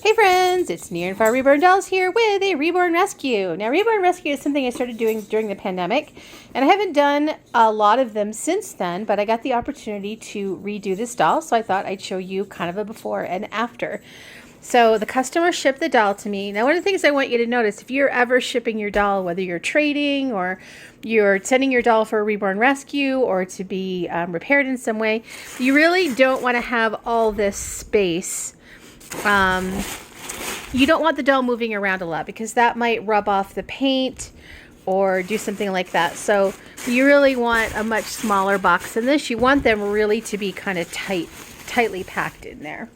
Hey friends, it's Near and Far Reborn Dolls here with a Reborn Rescue. Now Reborn Rescue is something I started doing during the pandemic, and I haven't done a lot of them since then, but I got the opportunity to redo this doll, so I thought I'd show you kind of a before and after. So the customer shipped the doll to me. Now one of the things I want you to notice, if you're ever shipping your doll, whether you're trading or you're sending your doll for a Reborn Rescue or to be repaired in some way, you really don't want to have all this space. You don't want the doll moving around a lot because that might rub off the paint or do something like that. So you really want a much smaller box than this. You want them really to be kind of tightly packed in there.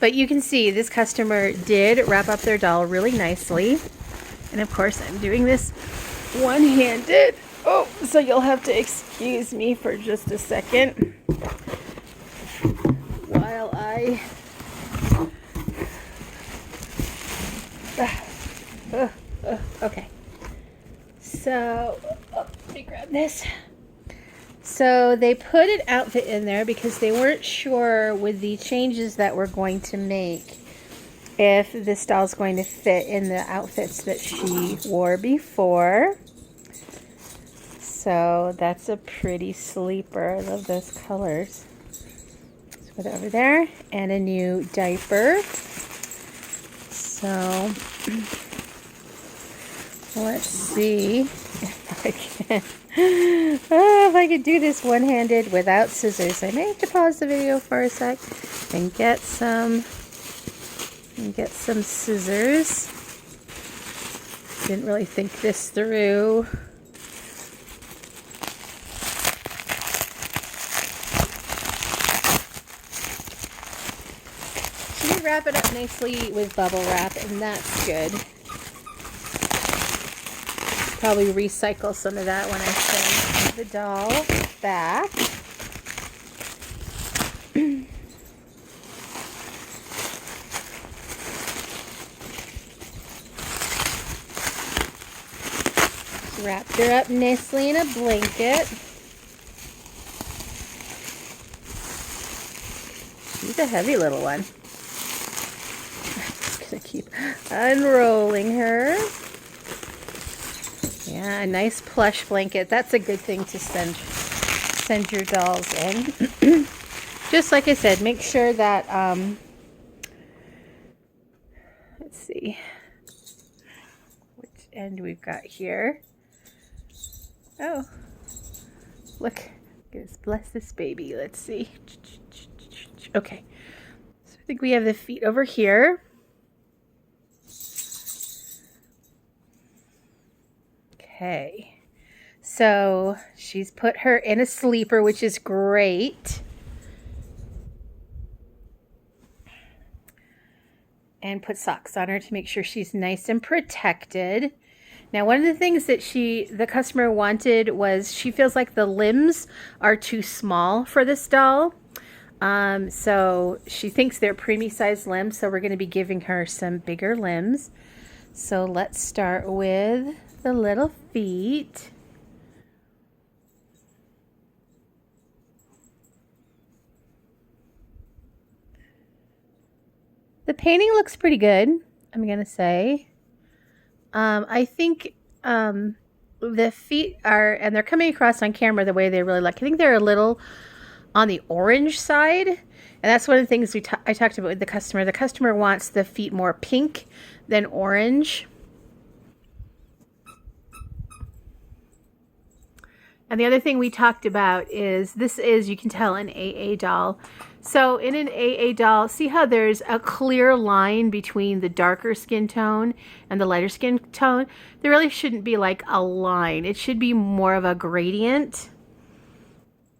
But you can see this customer did wrap up their doll really nicely. And of course I'm doing this one-handed. Oh, so you'll have to excuse me for just a second while I okay. So let me grab this. So they put an outfit in there because they weren't sure with the changes that we're going to make if this doll's going to fit in the outfits that she wore before. So that's a pretty sleeper. I love those colors. Let's put it over there. And a new diaper. So let's see if I can. If I could do this one-handed without scissors. I may have to pause the video for a sec and get some scissors. Didn't really think this through. She did wrap it up nicely with bubble wrap, and that's good. Probably recycle some of that when I send the doll back. Wrapped her up nicely in a blanket. She's a heavy little one. I'm just gonna keep unrolling her. Yeah, a nice plush blanket. That's a good thing to send your dolls in. Just like I said, make sure that, let's see which end we've got here. Oh, look, bless this baby. Let's see. Okay, so I think we have the feet over here. Okay, so she's put her in a sleeper, which is great. And put socks on her to make sure she's nice and protected. Now, one of the things that the customer wanted was she feels like the limbs are too small for this doll. So she thinks they're preemie sized limbs, so we're going to be giving her some bigger limbs. So let's start with the little feet. The painting looks pretty good, I'm gonna say. I think the feet are, and they're coming across on camera the way they really look. I think they're a little on the orange side, and that's one of the things I talked about with the customer. The customer wants the feet more pink than orange. And the other thing we talked about is this is, you can tell, an AA doll. So in an AA doll, see how there's a clear line between the darker skin tone and the lighter skin tone? There really shouldn't be like a line. It should be more of a gradient.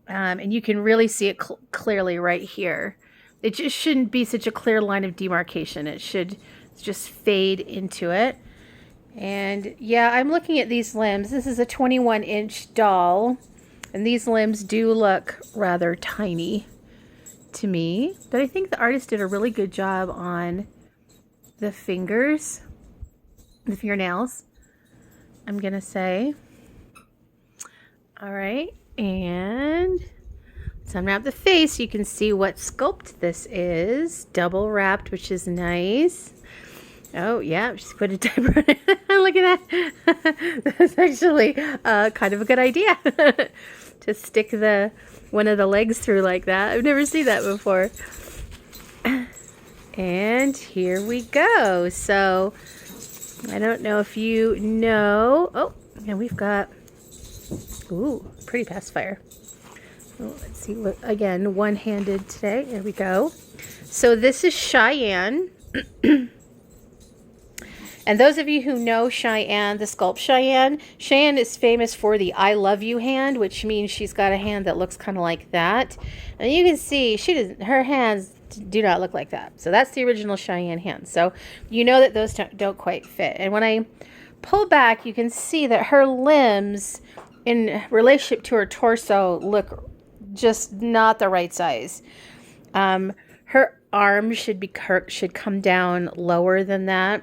And you can really see it clearly right here. It just shouldn't be such a clear line of demarcation. It should just fade into it. And yeah, I'm looking at these limbs. This is a 21-inch doll, and these limbs do look rather tiny to me. But I think the artist did a really good job on the fingers, the fingernails, I'm gonna say. All right, and So unwrap the face. You can see what sculpt this is. Double wrapped, which is nice. Oh, yeah, just put a diaper on it. Look at that. That's actually kind of a good idea to stick one of the legs through like that. I've never seen that before. And here we go. So I don't know if you know. Oh, and we've got, ooh, pretty pacifier. Oh, let's see. Look, again, one-handed today. There we go. So this is Cheyenne. And those of you who know Cheyenne, the sculpt Cheyenne is famous for the I love you hand, which means she's got a hand that looks kind of like that. And you can see her hands do not look like that. So that's the original Cheyenne hand. So you know that those don't quite fit. And when I pull back, you can see that her limbs in relationship to her torso look just not the right size. Her arms should come down lower than that.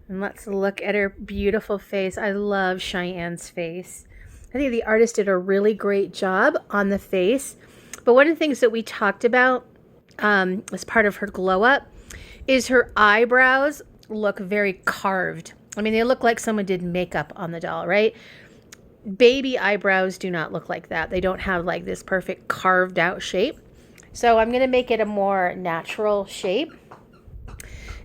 And let's look at her beautiful face. I love Cheyenne's face. I think the artist did a really great job on the face. But one of the things that we talked about as part of her glow up is her eyebrows look very carved. I mean, they look like someone did makeup on the doll, right? Baby eyebrows do not look like that. They don't have like this perfect carved out shape. So I'm going to make it a more natural shape.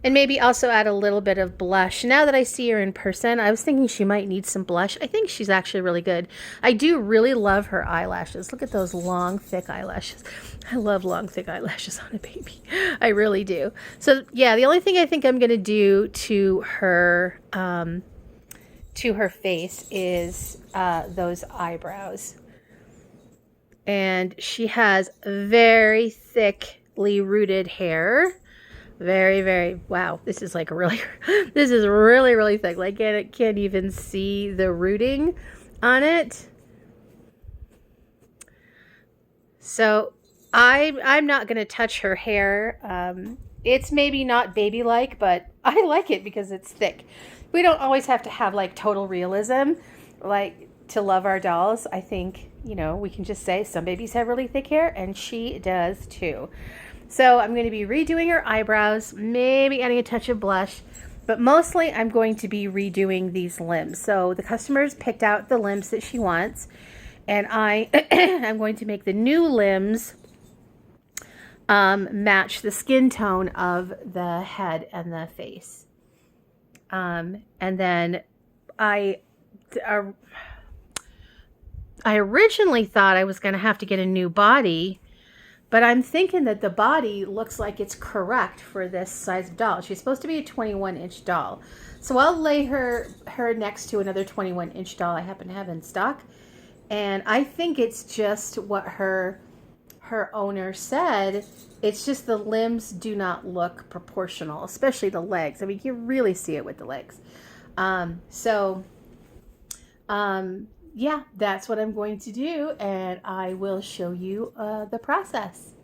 And maybe also add a little bit of blush. Now that I see her in person, I was thinking she might need some blush. I think she's actually really good. I do really love her eyelashes. Look at those long, thick eyelashes. I love long, thick eyelashes on a baby. I really do. So yeah, the only thing I think I'm going to do to her face is those eyebrows. And she has very thickly rooted hair. Very, very, wow, this is like really, this is really, really thick. Like, I can't even see the rooting on it. So I'm not going to touch her hair. It's maybe not baby-like, but I like it because it's thick. We don't always have to have like total realism, like to love our dolls. I think, you know, we can just say some babies have really thick hair, and she does too. So I'm going to be redoing her eyebrows, maybe adding a touch of blush, but mostly I'm going to be redoing these limbs. So the customer's picked out the limbs that she wants, and I'm going to make the new limbs match the skin tone of the head and the face. And then I originally thought I was going to have to get a new body, but I'm thinking that the body looks like it's correct for this size of doll. She's supposed to be a 21-inch doll. So I'll lay her next to another 21-inch doll I happen to have in stock. And I think it's just what her owner said. It's just the limbs do not look proportional, especially the legs. I mean, you can really see it with the legs. Yeah, that's what I'm going to do, and I will show you the process.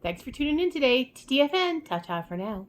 Thanks for tuning in today. TTFN. Ta-ta for now.